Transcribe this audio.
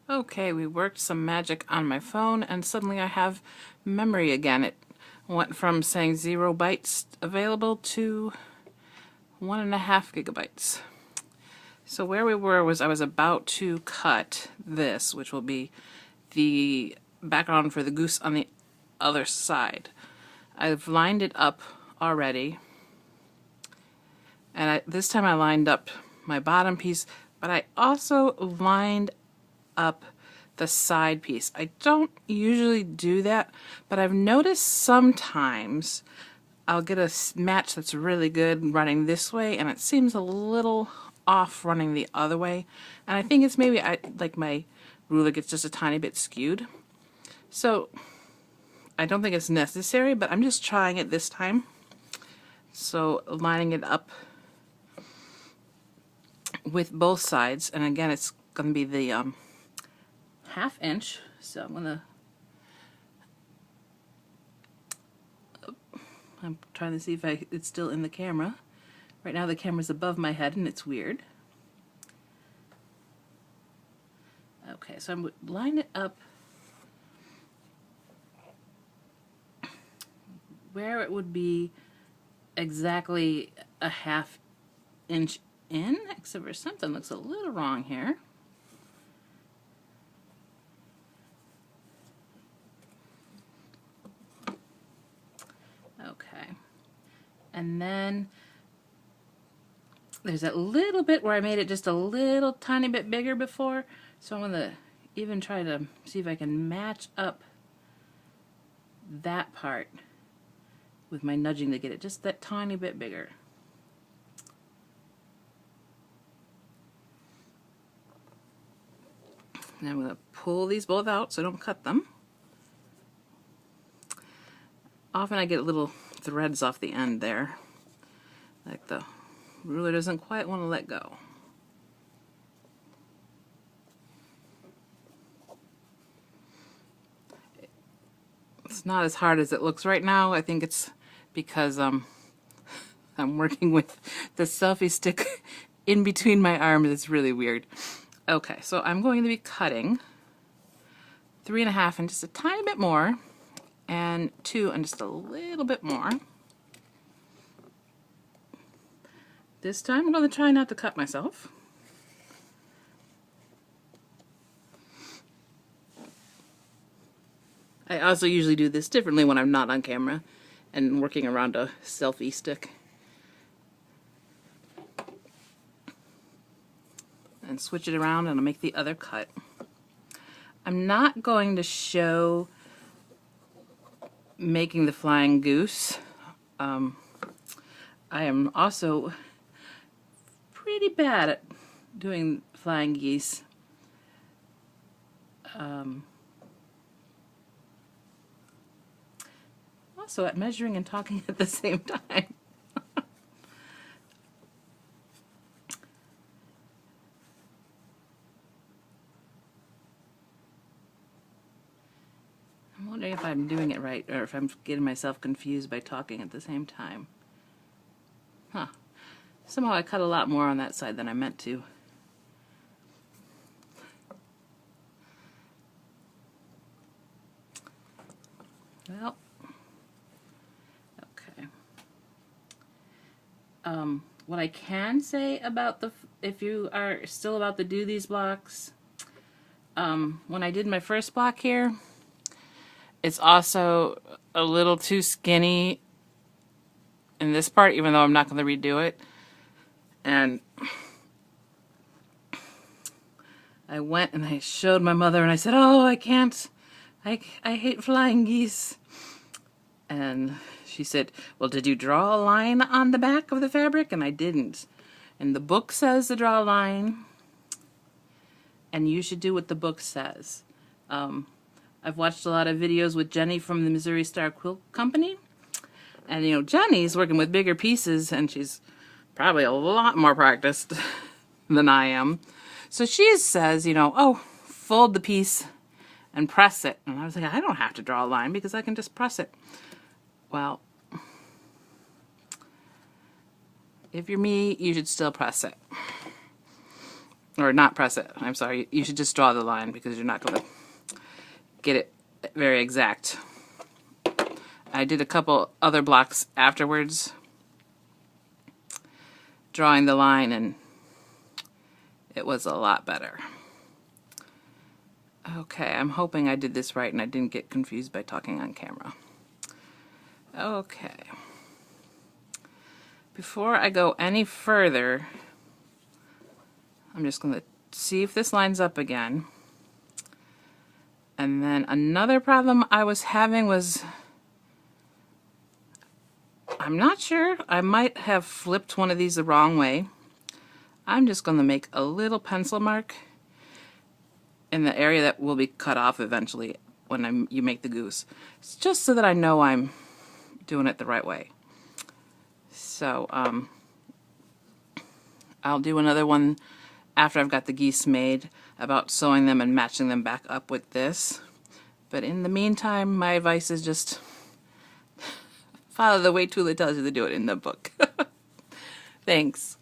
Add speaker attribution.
Speaker 1: Okay, we worked some magic on my phone and suddenly I have memory again. It went from saying 0 bytes available to 1.5 gigabytes. So where we were was I was about to cut this, which will be the background for the goose on the other side. I've lined it up already, and this time I lined up my bottom piece, but I also lined up the side piece. I don't usually do that, but I've noticed sometimes I'll get a match that's really good running this way, and it seems a little off running the other way. And I think it's maybe like my ruler gets just a tiny bit skewed. So I don't think it's necessary, but I'm just trying it this time. So lining it up with both sides, and again it's going to be the 1/2 inch. So I'm trying to see if it's still in the camera. Right now the camera's above my head and it's weird. Okay, so I'm line it up where it would be exactly a 1/2 inch in, except for something looks a little wrong here. Okay, and then there's that little bit where I made it just a little tiny bit bigger before, so I'm going to even try to see if I can match up that part with my nudging to get it just that tiny bit bigger. And I'm going to pull these both out so I don't cut them. Often I get little threads off the end there, like the ruler doesn't quite want to let go. It's not as hard as it looks right now. I think it's because I'm working with the selfie stick in between my arms. It's really weird. Okay, so I'm going to be cutting 3.5 and just a tiny bit more, and 2 and just a little bit more. This time I'm going to try not to cut myself. I also usually do this differently when I'm not on camera and working around a selfie stick. And switch it around and I'll make the other cut. I'm not going to show making the flying goose. I am also pretty bad at doing flying geese. Also at measuring and talking at the same time. I'm wondering if I'm doing it right or if I'm getting myself confused by talking at the same time. Huh. Somehow I cut a lot more on that side than I meant to. Well, okay. What I can say about if you are still about to do these blocks, when I did my first block here, it's also a little too skinny in this part, even though I'm not going to redo it. And I went and I showed my mother and I said, "Oh, I can't. I hate flying geese." And she said, "Well, did you draw a line on the back of the fabric?" And I didn't. And the book says to draw a line, and you should do what the book says. I've watched a lot of videos with Jenny from the Missouri Star Quilt Company. And, you know, Jenny's working with bigger pieces, and she's probably a lot more practiced than I am. So she says, you know, "Oh, fold the piece and press it." And I was like, I don't have to draw a line because I can just press it. Well, if you're me, you should still press it. or not press it. I'm sorry. You should just draw the line because you're not going to get it very exact. I did a couple other blocks afterwards, drawing the line, and it was a lot better. Okay, I'm hoping I did this right and I didn't get confused by talking on camera. Okay. Before I go any further, I'm just going to see if this lines up again. And then another problem I was having was, I'm not sure, I might have flipped one of these the wrong way. I'm just going to make a little pencil mark in the area that will be cut off eventually when you make the goose. It's just so that I know I'm doing it the right way. So I'll do another one after I've got the geese made about sewing them and matching them back up with this. But in the meantime, my advice is just follow the way Tula tells you to do it in the book. Thanks.